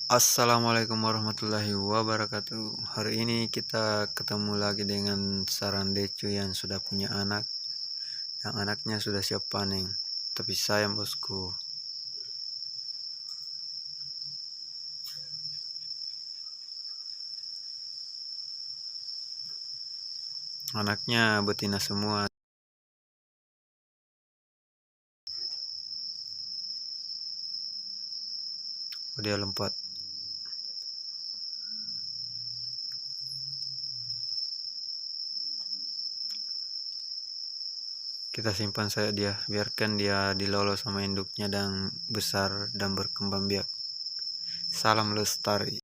Assalamualaikum warahmatullahi wabarakatuh. Hari ini kita ketemu lagi dengan Saran Decu yang sudah punya anak, yang anaknya sudah siap panen. Tapi sayang bosku, anaknya betina semua. Oh, dia lompat. Kita simpan saja dia, biarkan dia dilolo sama induknya dan besar dan berkembang biak. Salam lestari.